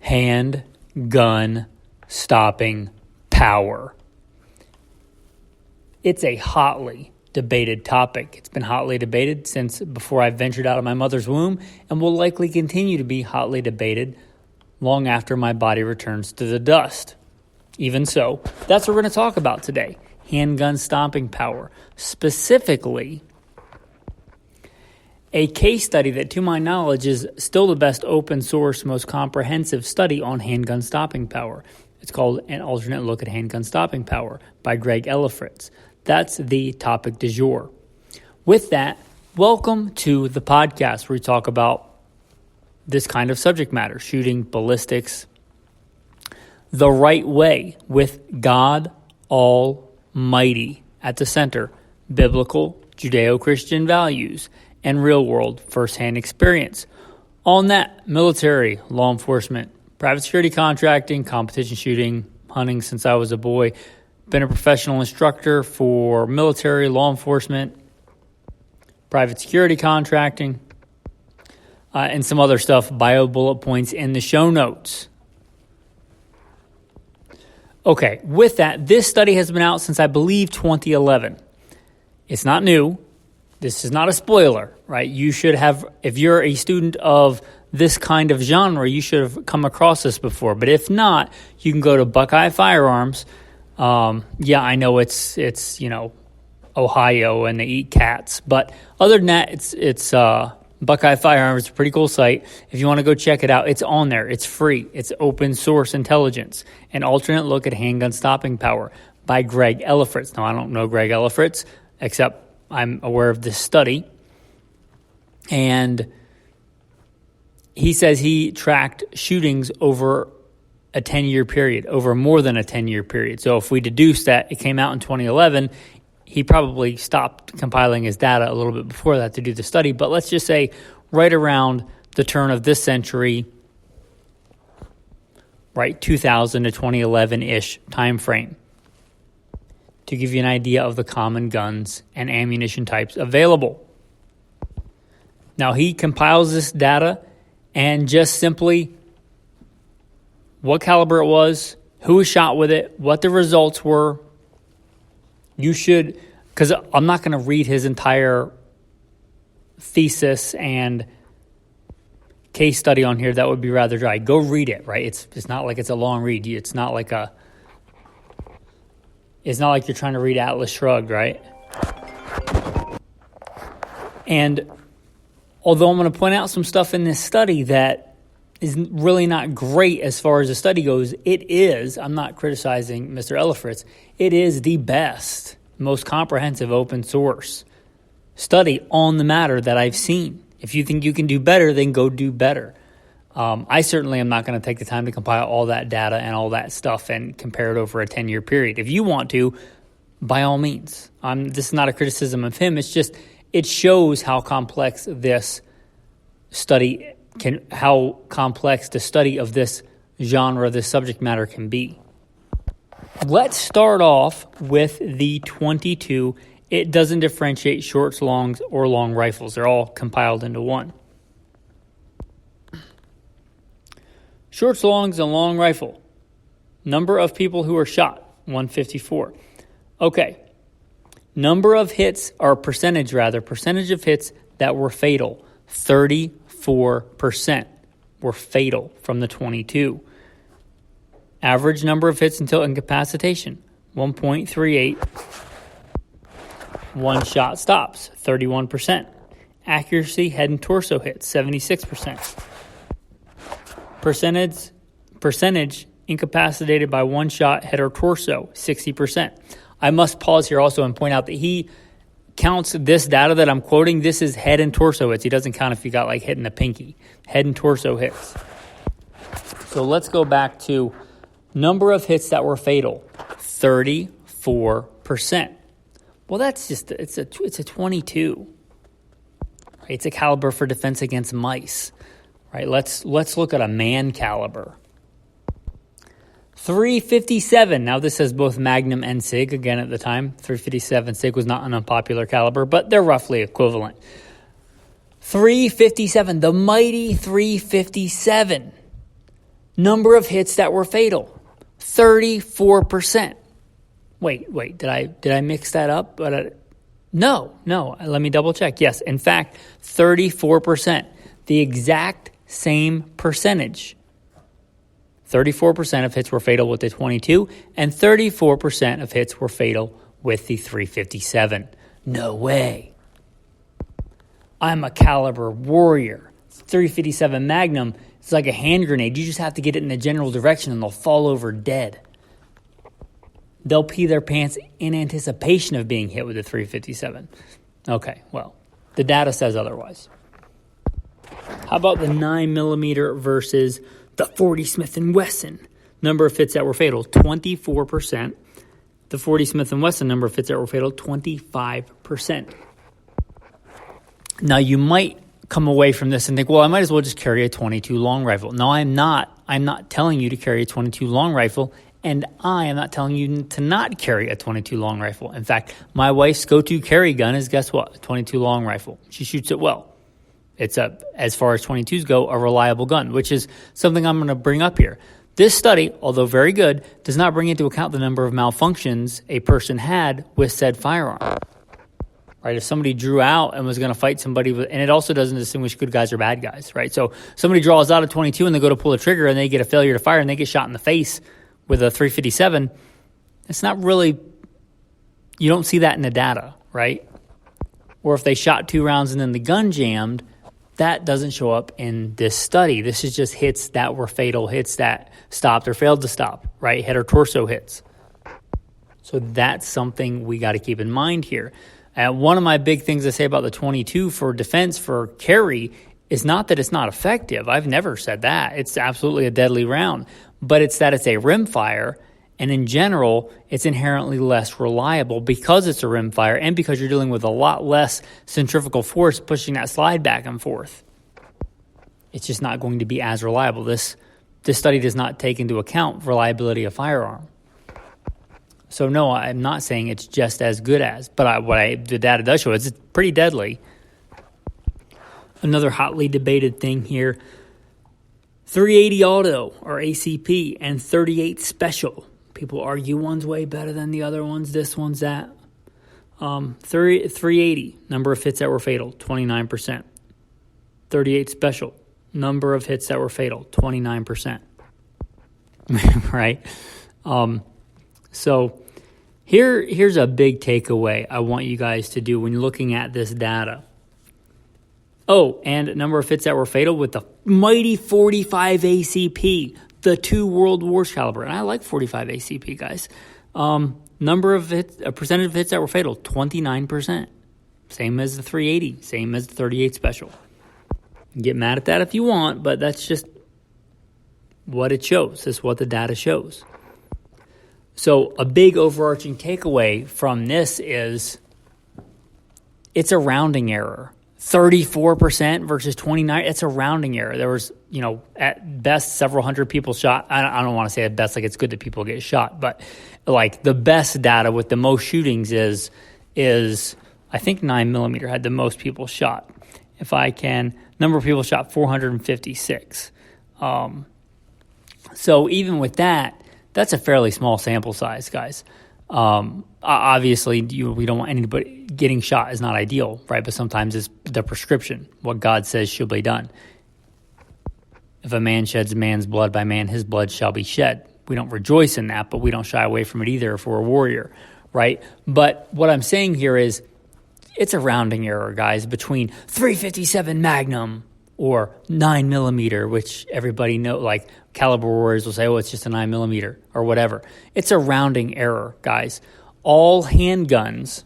handgun stopping power. It's a hotly debated topic. It's been hotly debated since before I ventured out of my mother's womb and will likely continue to be hotly debated long after my body returns to the dust. Even so, that's what we're going to talk about today. Handgun stopping power. Specifically, a case study that, to my knowledge, is still the best open source, most comprehensive study on handgun stopping power. It's called An Alternate Look at Handgun Stopping Power by Greg Ellifritz. That's the topic du jour. With that, welcome to the podcast where we talk about this kind of subject matter, shooting, ballistics, the right way with God Almighty at the center, biblical, Judeo-Christian values, and real-world first-hand experience. On that, military, law enforcement, private security contracting, competition shooting, hunting since I was a boy, been a professional instructor for military, law enforcement, private security contracting, and some other stuff, bio bullet points in the show notes. Okay, with that, this study has been out since I believe 2011. It's not new. This is not a spoiler, right? You should have, if you're a student of this kind of genre, you should have come across this before. But if not, you can go to Buckeye Firearms. Yeah, I know it's Ohio and they eat cats. But other than that, it's Buckeye Firearms. It's a pretty cool site. If you want to go check it out, it's on there. It's free. It's open source intelligence. An alternate look at handgun stopping power by Greg Ellifritz. Now, I don't know Greg Ellifritz, except I'm aware of this study. And he says he tracked shootings over a 10-year period, over more than a 10-year period. So if we deduce that it came out in 2011, he probably stopped compiling his data a little bit before that to do the study. But let's just say right around the turn of this century, right, 2000 to 2011-ish time frame, to give you an idea of the common guns and ammunition types available. Now, he compiles this data and just simply what caliber it was, who was shot with it, what the results were. You should, because I'm not going to read his entire thesis and case study on here. That would be rather dry. Go read it, right? It's not like it's a long read. It's not like you're trying to read Atlas Shrugged, right? And although I'm going to point out some stuff in this study that is really not great as far as the study goes, it is, I'm not criticizing Mr. Ellifritz, it is the best, most comprehensive open source study on the matter that I've seen. If you think you can do better, then go do better. I certainly am not going to take the time to compile all that data and all that stuff and compare it over a 10-year period. If you want to, by all means. This is not a criticism of him. It's just, it shows how complex this study how complex the study of this genre, this subject matter can be. Let's start off with the 22. It doesn't differentiate shorts, longs, or long rifles. They're all compiled into one. Shorts, longs, and long rifle. Number of people who are shot, 154. Okay. Number of hits, or percentage of hits that were fatal, 34% were fatal from the 22. Average number of hits until incapacitation, 1.38. One shot stops, 31%. Accuracy, head and torso hits, 76%. Percentage incapacitated by one shot, head or torso, 60%. I must pause here also and point out that he counts this data that I'm quoting. This is head and torso hits. He doesn't count if you got like hit in the pinky. Head and torso hits. So let's go back to number of hits that were fatal, 34%. Well, that's just, it's a 22. It's a caliber for defense against mice, right? Let's look at a man caliber. 357. Now, this has both Magnum and SIG. Again, at the time, 357 SIG was not an unpopular caliber, but they're roughly equivalent. 357, the mighty 357. Number of hits that were fatal, 34%. Wait, did I mix that up? No, let me double check. Yes, in fact, 34%, the exact same percentage. 34% of hits were fatal with the .22, and 34% of hits were fatal with the .357. No way. I'm a caliber warrior. .357 Magnum is like a hand grenade. You just have to get it in a general direction and they'll fall over dead. They'll pee their pants in anticipation of being hit with a .357. Okay, well, the data says otherwise. How about the 9mm versus the 40 Smith & Wesson? Number of hits that were fatal, 24%. The 40 Smith & Wesson number of hits that were fatal, 25%. Now, you might come away from this and think, well, I might as well just carry a .22 long rifle. No, I'm not. I'm not telling you to carry a .22 long rifle, and I am not telling you to not carry a .22 long rifle. In fact, my wife's go-to carry gun is, guess what? A .22 long rifle. She shoots it well. It's, as far as .22s go, a reliable gun, which is something I'm going to bring up here. This study, although very good, does not bring into account the number of malfunctions a person had with said firearm. Right? If somebody drew out and was going to fight somebody, and it also doesn't distinguish good guys or bad guys, right? So somebody draws out a .22 and they go to pull the trigger and they get a failure to fire and they get shot in the face with a .357. It's not really, you don't see that in the data, right? Or if they shot 2 rounds and then the gun jammed, that doesn't show up in this study. This is just hits that were fatal, hits that stopped or failed to stop, right? Head or torso hits. So that's something we got to keep in mind here. And one of my big things I say about the .22 for defense for carry is not that it's not effective. I've never said that. It's absolutely a deadly round. But it's that it's a rimfire, and in general, it's inherently less reliable because it's a rimfire and because you're dealing with a lot less centrifugal force pushing that slide back and forth. It's just not going to be as reliable. This study does not take into account reliability of firearm. So no, I'm not saying it's just as good as, but the data does show it's pretty deadly. Another hotly debated thing here, 380 auto or ACP and 38 special. People argue one's way better than the other one's this, one's that. 380, number of hits that were fatal, 29%. 38 special, number of hits that were fatal, 29%. Right? So here's a big takeaway I want you guys to do when you're looking at this data. Oh, and number of hits that were fatal with the mighty 45 ACP, the 2 World Wars caliber. And I like 45 ACP, guys. Number of hits, a percentage of hits that were fatal, 29%. Same as the 380, same as the 38 special. Get mad at that if you want, but that's just what it shows. That's what the data shows. So a big overarching takeaway from this is it's a rounding error. 34% versus 29%, it's a rounding error. There was, at best several hundred people shot. I don't want to say at best like it's good that people get shot, but like the best data with the most shootings is I think 9mm had the most people shot. If I can, number of people shot 456. So even with that, that's a fairly small sample size, guys. Obviously, we don't want anybody getting shot is not ideal, right? But sometimes it's the prescription, what God says should be done. If a man sheds man's blood, by man his blood shall be shed. We don't rejoice in that, but we don't shy away from it either if we're a warrior, right? But what I'm saying here is it's a rounding error, guys, between .357 Magnum or 9mm, which everybody know, like caliber warriors will say, oh, it's just a 9mm or whatever. It's a rounding error, guys. All handguns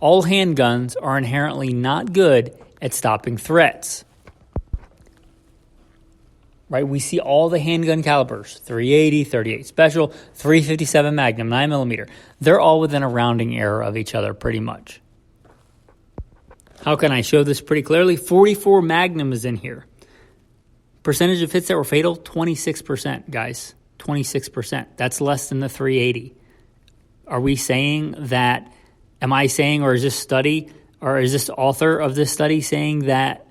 are inherently not good at stopping threats. Right? We see all the handgun calibers, 380, 38 special, 357 Magnum, 9mm. They're all within a rounding error of each other pretty much. How can I show this pretty clearly? 44 Magnum is in here. Percentage of hits that were fatal, 26%, guys. 26%. That's less than the 380. Are we saying that, am I saying, or is this study, or is this author of this study saying that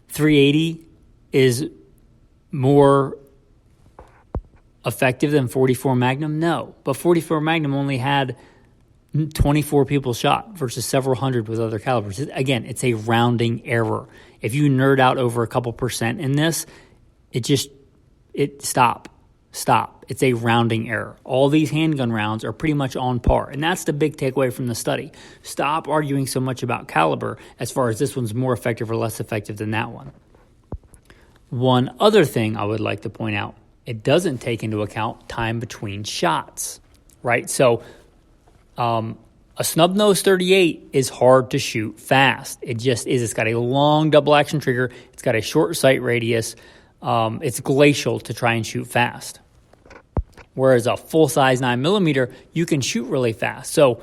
380 is more effective than 44 Magnum? No, but 44 Magnum only had 24 people shot versus several hundred with other calibers. Again, it's a rounding error. If you nerd out over a couple percent in this, stop. It's a rounding error. All these handgun rounds are pretty much on par, and that's the big takeaway from the study. Stop arguing so much about caliber as far as this one's more effective or less effective than that one. One other thing I would like to point out, it doesn't take into account time between shots, right? So a snub-nose 38 is hard to shoot fast. It just is. It's got a long double-action trigger. It's got a short sight radius. It's glacial to try and shoot fast. Whereas a full-size 9mm, you can shoot really fast. So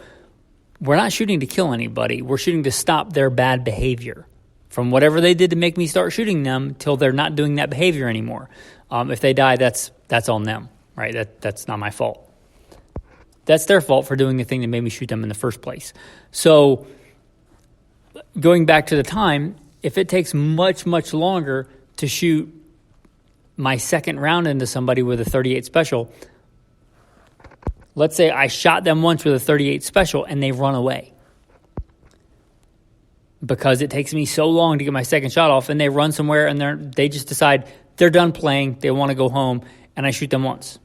we're not shooting to kill anybody. We're shooting to stop their bad behavior from whatever they did to make me start shooting them till they're not doing that behavior anymore. If they die, that's on them, right? That's not my fault. That's their fault for doing the thing that made me shoot them in the first place. So going back to the time, if it takes much, much longer to shoot my second round into somebody with a 38 special, let's say I shot them once with a 38 special and they run away because it takes me so long to get my second shot off, and they run somewhere and they just decide they're done playing, they want to go home, and I shoot them once.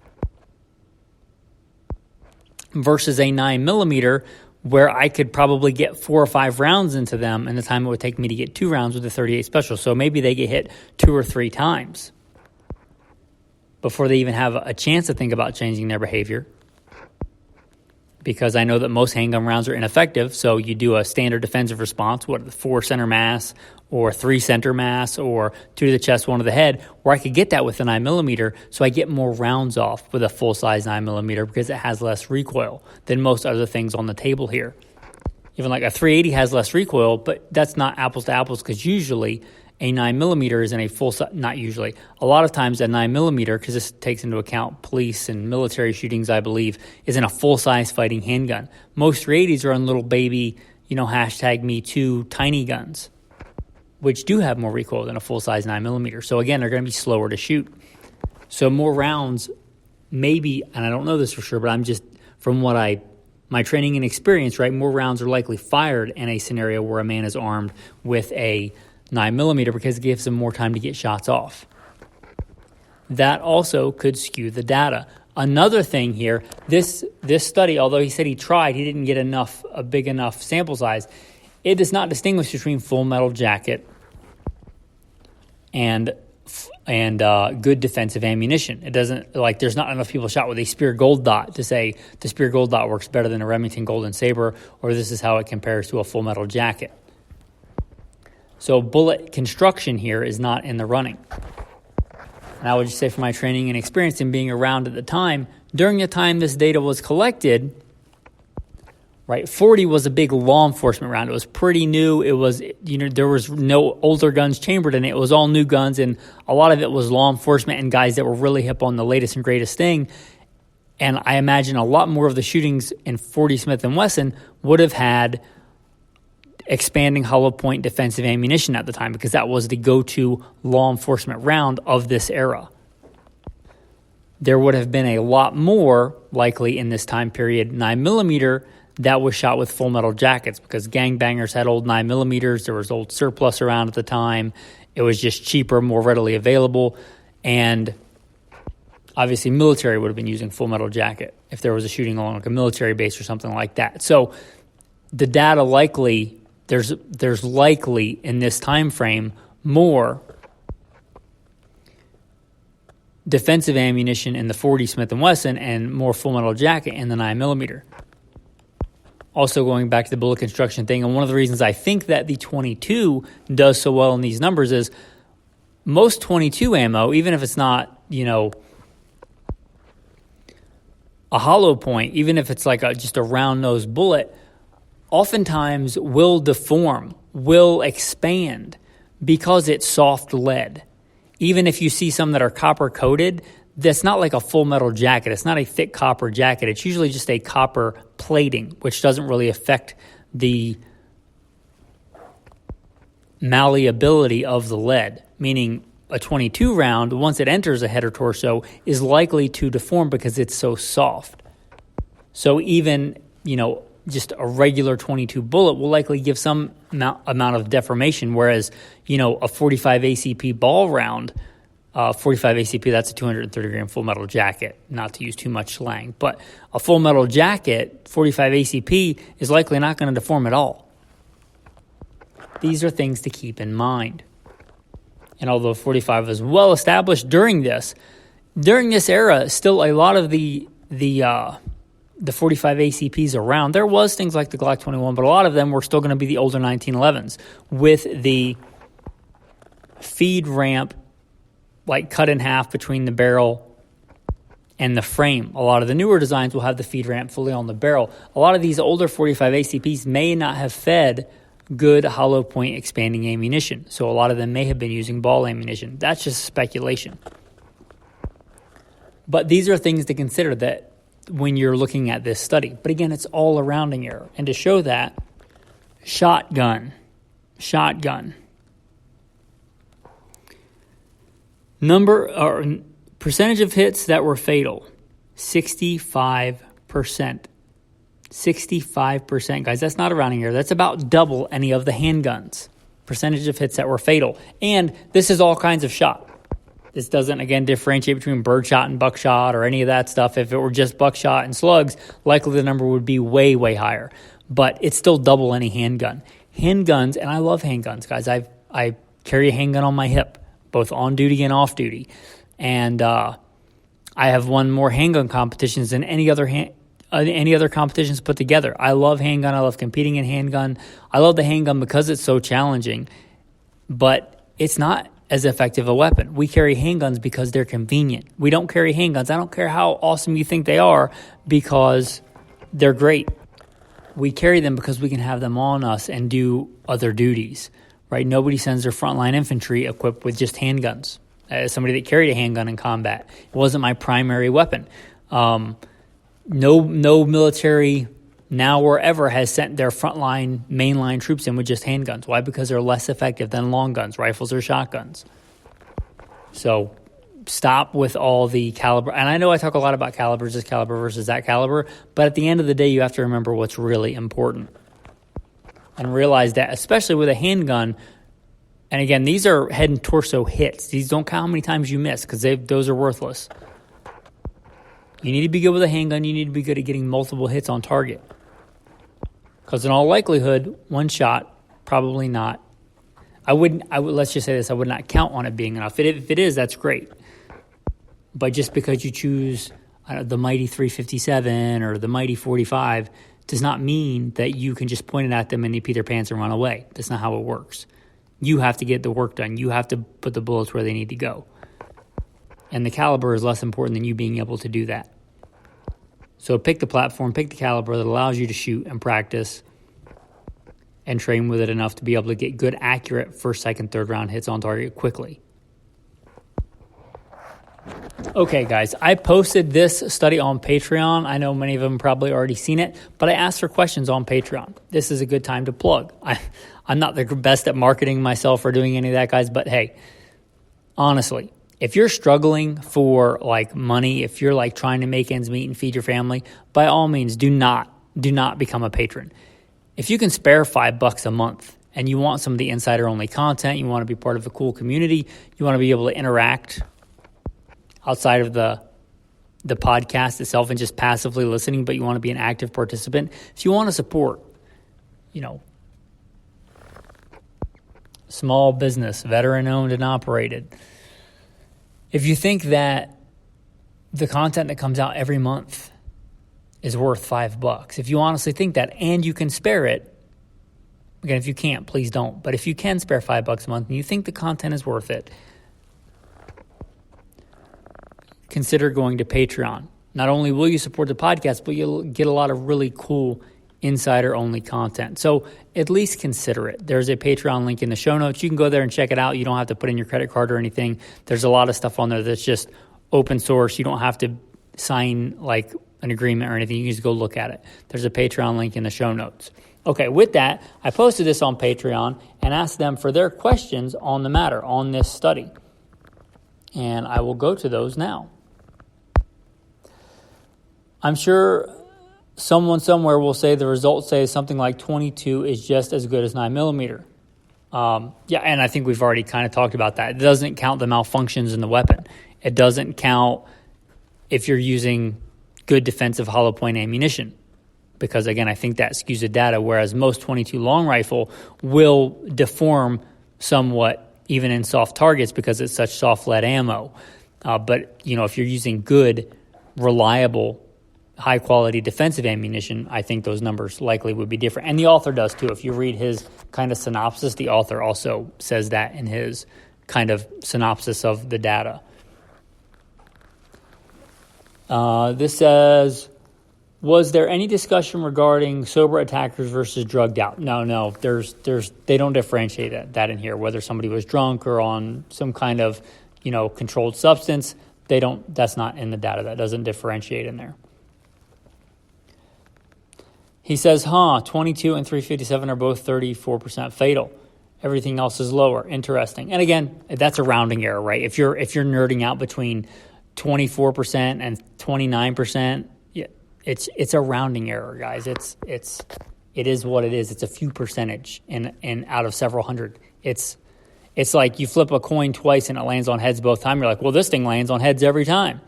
Versus a 9mm where I could probably get 4 or 5 rounds into them in the time it would take me to get 2 rounds with a 38 special. So maybe they get hit 2 or 3 times before they even have a chance to think about changing their behavior. Because I know that most handgun rounds are ineffective, so you do a standard defensive response, 4 center mass, or 3 center mass, or 2 to the chest, 1 to the head, where I could get that with a 9mm, so I get more rounds off with a full-size 9mm because it has less recoil than most other things on the table here. Even like a 380 has less recoil, but that's not apples to apples because usually a 9mm is in a full size, not usually, a lot of times a 9mm, because this takes into account police and military shootings, I believe, is in a full-size fighting handgun. Most 380s are on little baby, #MeToo tiny guns, which do have more recoil than a full-size 9mm. So again, they're going to be slower to shoot. So more rounds, maybe, and I don't know this for sure, but I'm just, from my training and experience, right, more rounds are likely fired in a scenario where a man is armed with a 9mm because it gives them more time to get shots off. That also could skew the data. Another thing here, this study, although he said he tried, he didn't get a big enough sample size. It does not distinguish between full metal jacket and good defensive ammunition. It doesn't, there's not enough people shot with a Spear Gold Dot to say the Spear Gold Dot works better than a Remington Golden Saber, or this is how it compares to a full metal jacket. So bullet construction here is not in the running. And I would just say from my training and experience and being around at the time, during the time this data was collected, right, 40 was a big law enforcement round. It was pretty new. It was, there was no older guns chambered in it. It was all new guns, and a lot of it was law enforcement and guys that were really hip on the latest and greatest thing. And I imagine a lot more of the shootings in 40 Smith & Wesson would have had expanding hollow point defensive ammunition at the time because that was the go-to law enforcement round of this era. There would have been a lot more, likely in this time period, 9mm that was shot with full metal jackets because gangbangers had old 9mm. There was old surplus around at the time. It was just cheaper, more readily available, and obviously military would have been using full metal jacket if there was a shooting along like a military base or something like that. So the data likely, there's likely in this time frame more defensive ammunition in the 40 Smith & Wesson and more full metal jacket in the 9mm. Also going back to the bullet construction thing, and one of the reasons I think that the 22 does so well in these numbers is most 22 ammo, even if it's not, a hollow point, even if it's like just a round-nosed bullet, oftentimes will deform, will expand because it's soft lead. Even if you see some that are copper-coated, that's not like a full metal jacket. It's not a thick copper jacket. It's usually just a copper plating, which doesn't really affect the malleability of the lead, meaning a 22 round, once it enters a head or torso, is likely to deform because it's so soft. So even, just a regular 22 bullet will likely give some amount of deformation, whereas, a 45 ACP ball round, 45 ACP, that's a 230 gram full metal jacket, not to use too much slang, but a full metal jacket, 45 ACP, is likely not going to deform at all. These are things to keep in mind. And although 45 was well established during this era, still a lot of the 45 ACPs around, there was things like the Glock 21, but a lot of them were still going to be the older 1911s with the feed ramp like cut in half between the barrel and the frame. A lot of the newer designs will have the feed ramp fully on the barrel. A lot of these older 45 ACPs may not have fed good hollow point expanding ammunition. So a lot of them may have been using ball ammunition. That's just speculation. But these are things to consider that when you're looking at this study. But again, it's all a rounding error. And to show that, shotgun. Percentage of hits that were fatal, 65%. 65%, guys. That's not a rounding error. That's about double any of the handguns. Percentage of hits that were fatal. And this is all kinds of shot. This doesn't, again, differentiate between birdshot and buckshot or any of that stuff. If it were just buckshot and slugs, likely the number would be way, way higher. But it's still double any handgun. Handguns, and I love handguns, guys. I carry a handgun on my hip, both on duty and off duty. And I have won more handgun competitions than any other competitions put together. I love handgun. I love competing in handgun. I love the handgun because it's so challenging, but it's not as effective a weapon. We carry handguns because they're convenient. We don't carry handguns. I don't care how awesome you think they are because they're great. We carry them because we can have them on us and do other duties, right? Nobody sends their frontline infantry equipped with just handguns. As somebody that carried a handgun in combat, it wasn't my primary weapon. No military now or ever has sent their frontline, mainline troops in with just handguns. Why? Because they're less effective than long guns, rifles, or shotguns. So stop with all the caliber. And I know I talk a lot about calibers, this caliber versus that caliber, but at the end of the day, you have to remember what's really important. And realize that, especially with a handgun, and again, these are head and torso hits. These don't count how many times you miss because those are worthless. You need to be good with a handgun. You need to be good at getting multiple hits on target. Because in all likelihood, one shot, probably not. Let's just say this, I would not count on it being enough. If it is, that's great. But just because you choose the mighty 357 or the mighty 45 does not mean that you can just point it at them and they pee their pants and run away. That's not how it works. You have to get the work done. You have to put the bullets where they need to go. And the caliber is less important than you being able to do that. So pick the platform, pick the caliber that allows you to shoot and practice and train with it enough to be able to get good, accurate first, second, third round hits on target quickly. Okay, guys, I posted this study on Patreon. I know many of them probably already seen it, but I asked for questions on Patreon. This is a good time to plug. I'm not the best at marketing myself or doing any of that, guys, but hey, honestly, if you're struggling for money, if you're trying to make ends meet and feed your family, by all means, do not become a patron. If you can spare $5 a month and you want some of the insider only content, you want to be part of a cool community, you want to be able to interact outside of the podcast itself and just passively listening, but you want to be an active participant. If you want to support, small business, veteran owned and operated, if you think that the content that comes out every month is worth $5, if you honestly think that and you can spare it, again, if you can't, please don't. But if you can spare $5 a month and you think the content is worth it, consider going to Patreon. Not only will you support the podcast, but you'll get a lot of really cool insider-only content. So at least consider it. There's a Patreon link in the show notes. You can go there and check it out. You don't have to put in your credit card or anything. There's a lot of stuff on there that's just open source. You don't have to sign an agreement or anything. You can just go look at it. There's a Patreon link in the show notes. Okay, with that, I posted this on Patreon and asked them for their questions on the matter, on this study. And I will go to those now. I'm sure someone somewhere will say the results say something like 22 is just as good as 9mm. And I think we've already kind of talked about that. It doesn't count the malfunctions in the weapon. It doesn't count if you're using good defensive hollow point ammunition. Because, again, I think that skews the data, whereas most 22 long rifle will deform somewhat even in soft targets because it's such soft lead ammo. But if you're using good, reliable, high-quality defensive ammunition, I think those numbers likely would be different. And the author does, too. If you read his kind of synopsis, the author also says that in his kind of synopsis of the data. This says, was there any discussion regarding sober attackers versus drugged out? No. They don't differentiate that in here. Whether somebody was drunk or on some kind of, controlled substance, that's not in the data. That doesn't differentiate in there. He says, 22 and 357 are both 34% fatal. Everything else is lower. Interesting. And again, that's a rounding error, right? If you're nerding out between 24% and 29%, it's a rounding error, guys. It is what it is. It's a few percentage in out of several hundred. It's like you flip a coin twice and it lands on heads both times. You're like, well, this thing lands on heads every time.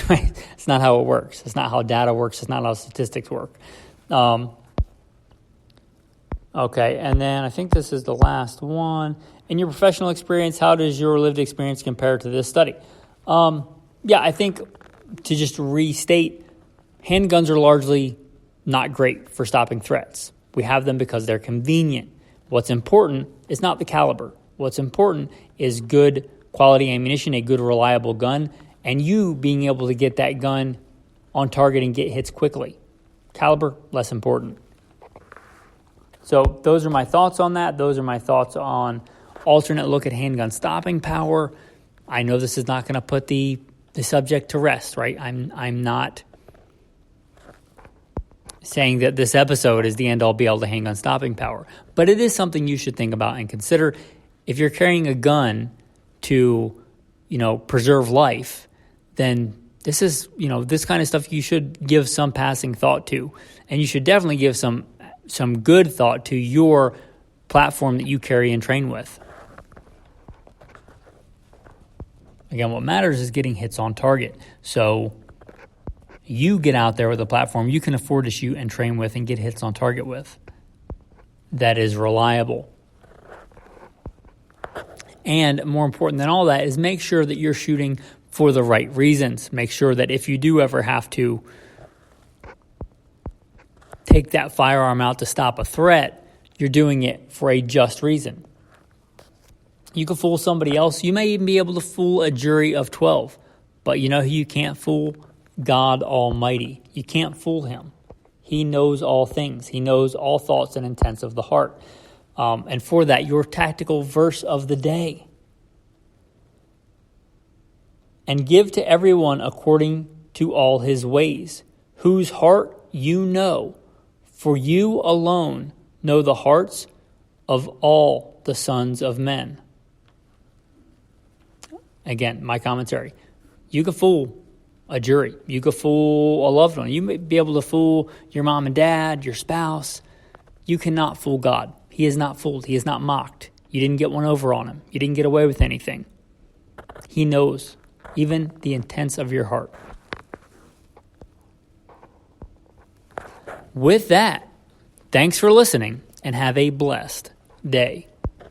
Right? It's not how it works. It's not how data works. It's not how statistics work. Okay, and then I think this is the last one. In your professional experience, how does your lived experience compare to this study? I think to just restate, handguns are largely not great for stopping threats. We have them because they're convenient. What's important is not the caliber. What's important is good quality ammunition, a good reliable gun, and you being able to get that gun on target and get hits quickly. Caliber, less important. So those are my thoughts on that. Those are my thoughts on alternate look at handgun stopping power. I know this is not going to put the subject to rest, right? I'm not saying that this episode is the end-all be-all to handgun stopping power. But it is something you should think about and consider. If you're carrying a gun to, preserve life, then this is, this kind of stuff you should give some passing thought to. And you should definitely give some good thought to your platform that you carry and train with. Again, what matters is getting hits on target. So you get out there with a platform you can afford to shoot and train with and get hits on target with. That is reliable. And more important than all that is make sure that you're shooting for the right reasons. Make sure that if you do ever have to take that firearm out to stop a threat, you're doing it for a just reason. You can fool somebody else. You may even be able to fool a jury of 12. But you know who you can't fool? God Almighty. You can't fool him. He knows all things. He knows all thoughts and intents of the heart. And for that, your tactical verse of the day. And give to everyone according to all his ways, whose heart you know, for you alone know the hearts of all the sons of men. Again, my commentary. You can fool a jury. You could fool a loved one. You may be able to fool your mom and dad, your spouse. You cannot fool God. He is not fooled. He is not mocked. You didn't get one over on him. You didn't get away with anything. He knows even the intents of your heart. With that, thanks for listening and have a blessed day.